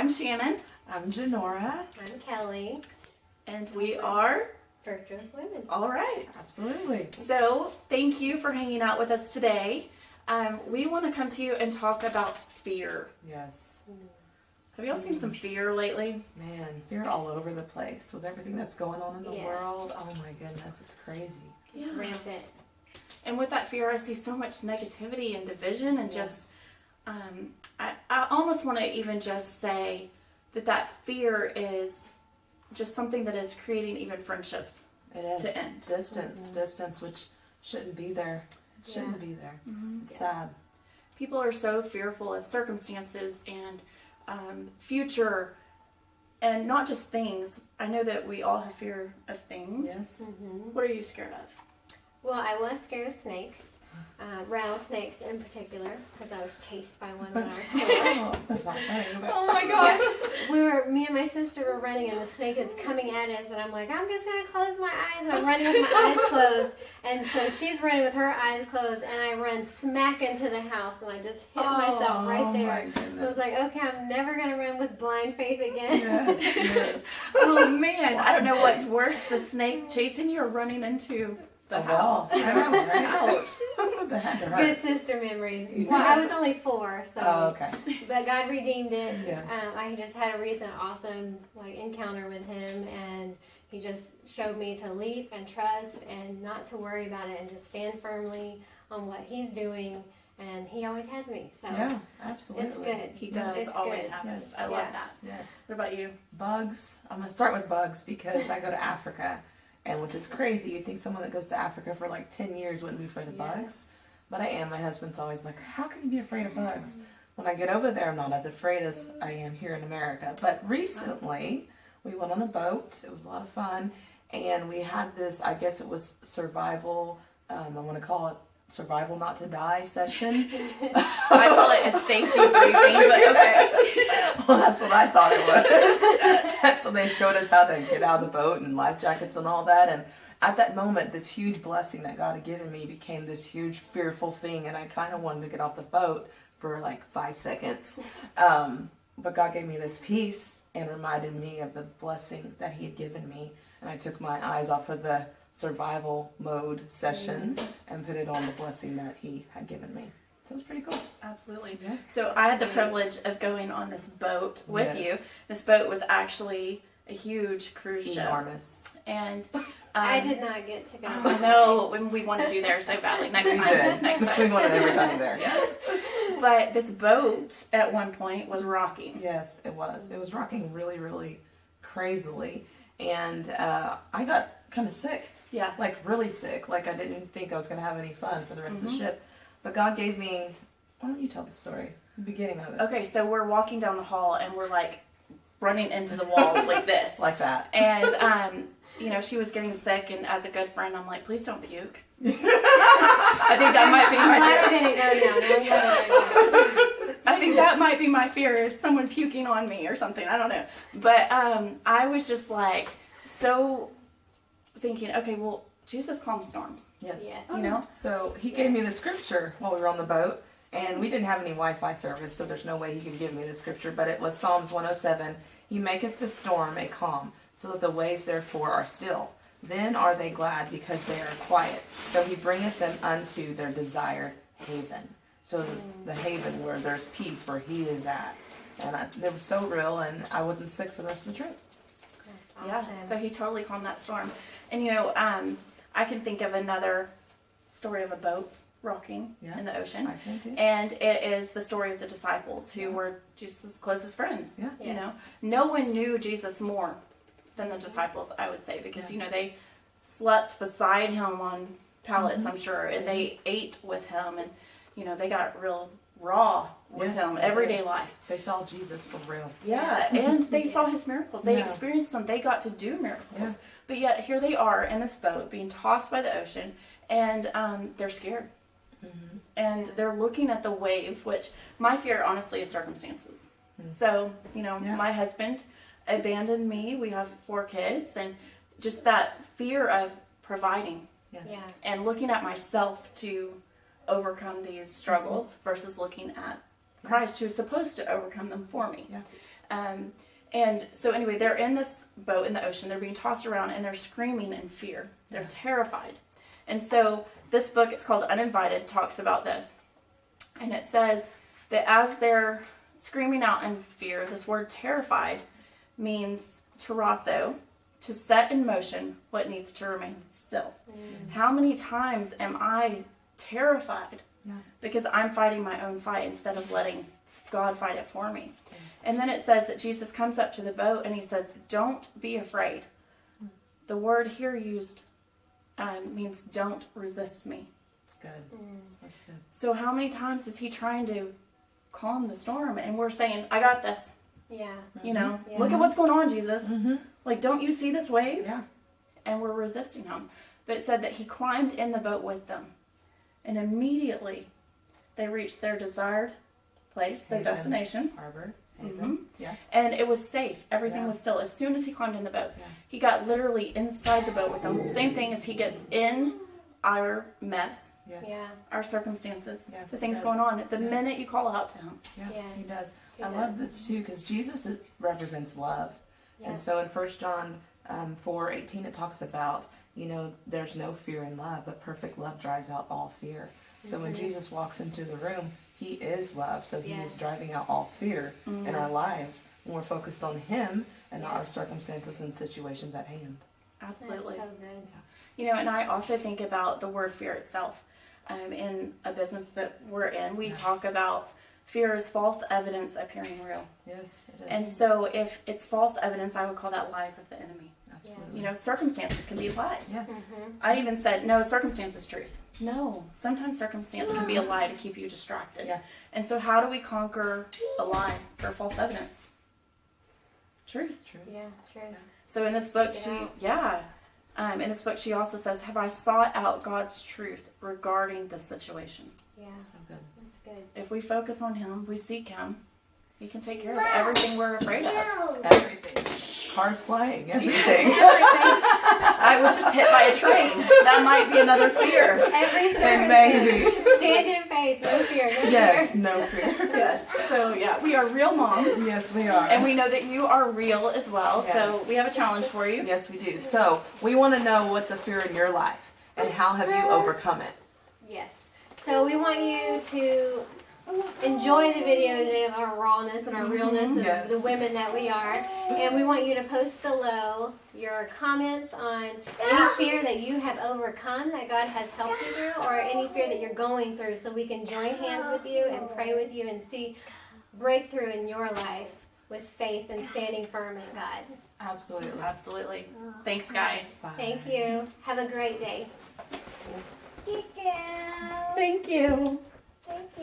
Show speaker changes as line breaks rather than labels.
I'm Shannon,
I'm Janora.
I'm Kelly.
and we are
Virtuous Women.
all right.
Absolutely.
So, thank you for hanging out with us today. We want to come to you and talk about fear.
Yes.
Have y'all seen some fear lately?
Man, fear all over the place with everything that's going on in the
Yes.
world. Oh my goodness, it's crazy.
It's rampant.
And with that fear, I see so much negativity and division, and just I almost want to even just say that fear is just something that is creating even friendships
It is.
to end.
Distance, which shouldn't be there. It shouldn't be there. It's sad.
People are so fearful of circumstances and future, and not just things. I know that we all have fear of things.
Yes.
What are you scared of?
Well, I was scared of snakes, rattlesnakes in particular, because I was chased by one when I was 4.
Oh, that's not funny. But
Oh my gosh!
Me and my sister were running, and the snake is coming at us, and I'm like, I'm just gonna close my eyes, and I'm running with my eyes closed, and so she's running with her eyes closed, and I run smack into the house, and I just hit myself right there.
My goodness.
I was like, okay, I'm never gonna run with blind faith again.
Yes.
Oh man! I don't know what's worse: the snake chasing you or running into the house.
I know, right?
Ouch!
That had to hurt.
Good sister memories. Well, I was only 4, so.
Oh, okay.
But God redeemed it.
Yes.
I just had a recent awesome encounter with Him, and He just showed me to leap and trust and not to worry about it and just stand firmly on what He's doing. And He always has me. So
Yeah, absolutely.
it's good.
He does
It's
always
good.
have us.
Yes.
I love
Yeah.
that.
Yes.
What about you?
Bugs. I'm going to start with bugs because I go to Africa, and which is crazy. You'd think someone that goes to Africa for like 10 years wouldn't be afraid of
Yes.
bugs. But I am. My husband's always like, how can you be afraid of bugs? When I get over there, I'm not as afraid as I am here in America. But recently, we went on a boat. It was a lot of fun. And we had this, I guess it was survival, I want to call it survival not to die session.
I call it a safety briefing, but okay.
Well, that's what I thought it was. So they showed us how to get out of the boat and life jackets and all that. And at that moment, this huge blessing that God had given me became this huge fearful thing. And I kind of wanted to get off the boat for like 5 seconds. But God gave me this peace and reminded me of the blessing that He had given me. And I took my eyes off of the survival mode session and put it on the blessing that He had given me. So it was pretty cool.
Absolutely.
Yeah.
So I had the privilege of going on this boat with you.
Yes.
This boat was actually a huge cruise ship.
Enormous.
And
I did not get to go.
I know when we want to do there so badly. Next
We
time.
did.
Next
We
time.
wanted everybody there.
Yes. But this boat at one point was rocking.
Yes, it was. It was rocking really, really crazily. And I got kind of sick.
Yeah.
Like really sick. Like I didn't think I was going to have any fun for the rest of the ship. But God gave me, why don't you tell the story? The beginning of it.
Okay, so we're walking down the hall and we're like running into the walls like this.
Like that.
And she was getting sick, and as a good friend, I'm like, please don't puke. I think that might be
I'm
my
glad I
fear.
didn't go down. I'm glad I didn't go.
I think that might be my fear, is someone puking on me or something. I don't know. But I was just like so thinking, okay, well, Jesus calms storms.
Yes.
Yes.
You know?
So He gave me the scripture while we were on the boat. And we didn't have any Wi-Fi service, so there's no way He could give me the scripture. But it was Psalms 107. He maketh the storm a calm, so that the waves therefore are still. Then are they glad because they are quiet. So He bringeth them unto their desired haven. So the haven where there's peace, where He is at. And it was so real, and I wasn't sick for the rest of the trip.
That's
Yeah,
awesome.
so He totally calmed that storm. And I can think of another story of a boat rocking
Yeah.
in the ocean.
I can too.
And it is the story of the disciples who were Jesus' closest friends.
Yeah.
You know,
Yes.
no one knew Jesus more than the disciples, I would say, because they slept beside Him on pallets, I'm sure, and they ate with Him, and they got real raw with
Yes,
Him,
they
everyday
did.
life.
They saw Jesus for real.
Yeah,
Yes.
and they saw His miracles. They
Yeah.
experienced them. They got to do miracles.
Yeah.
But yet here they are in this boat being tossed by the ocean, and they're scared. And they're looking at the waves, which my fear, honestly, is circumstances. So, my husband abandoned me. We have 4 kids, and just that fear of providing
Yes.
Yeah.
and looking at myself to overcome these struggles versus looking at Christ, who is supposed to overcome them for me.
Yeah.
And so anyway, they're in this boat in the ocean. They're being tossed around and they're screaming in fear. They're terrified. And so this book, it's called Uninvited, talks about this. And it says that as they're screaming out in fear, this word terrified means tarasso, to set in motion what needs to remain still. How many times am I terrified because I'm fighting my own fight instead of letting God fight it for me? And then it says that Jesus comes up to the boat and he says, don't be afraid. The word here used means don't resist me.
That's good. That's good.
So how many times is he trying to calm the storm? And we're saying, I got this.
Yeah.
You know,
Yeah.
look at what's going on, Jesus. Like, don't you see this wave?
Yeah.
And we're resisting him. But it said that he climbed in the boat with them. And immediately they reached their desired place, their
Haven.
destination.
Harbor. Haven. Yeah.
And it was safe. Everything
Yeah.
was still. As soon as he climbed in the boat,
Yeah.
he got literally inside the boat with them. Same thing as he gets in our mess,
Yes.
Yeah.
our circumstances,
Yes,
the
he
things
does.
going on. The
Yeah.
minute you call out to him.
Yeah,
Yes.
he does.
He
I
does.
love this too because Jesus represents love.
Yeah.
And so in 1 John 4:18 it talks about, there's no fear in love, but perfect love drives out all fear. So when Jesus walks into the room, he is love. So he
Yes.
is driving out all fear in our lives when we're focused on him and not our circumstances and situations at hand.
Absolutely.
That's so good.
And I also think about the word fear itself. In a business that we're in, we talk about fear as false evidence appearing real.
Yes, it is.
And so if it's false evidence, I would call that lies of the enemy.
Absolutely.
Circumstances can be lies.
Yes.
I even said, no, circumstance is truth. No, sometimes circumstance can be a lie to keep you distracted.
Yeah.
And so how do we conquer a lie or false evidence? Truth.
True.
Yeah, true.
So in this book,
Speak it out.
in this book, she also says, have I sought out God's truth regarding the situation?
Yeah,
So good.
that's good.
If we focus on him, we seek him, he can take care of everything we're afraid of.
Everything. Cars flying, everything.
I was just hit by a train. That might be another fear.
Every
And
circumstance.
maybe.
Stand in faith. No fear. No
Yes,
fear.
no fear.
Yes. So we are real moms.
Yes, we are.
And we know that you are real as well.
Yes.
So we have a challenge for you.
Yes, we do. So we want to know what's a fear in your life and how have you overcome it?
Yes. So we want you to enjoy the video today of our rawness and our realness of
Yes.
the women that we are. And we want you to post below your comments on any fear that you have overcome that God has helped you through, or any fear that you're going through, so we can join hands with you and pray with you and see breakthrough in your life with faith and standing firm in God.
Absolutely.
Absolutely. Thanks, guys.
Bye.
Thank you. Have a great day.
Thank you.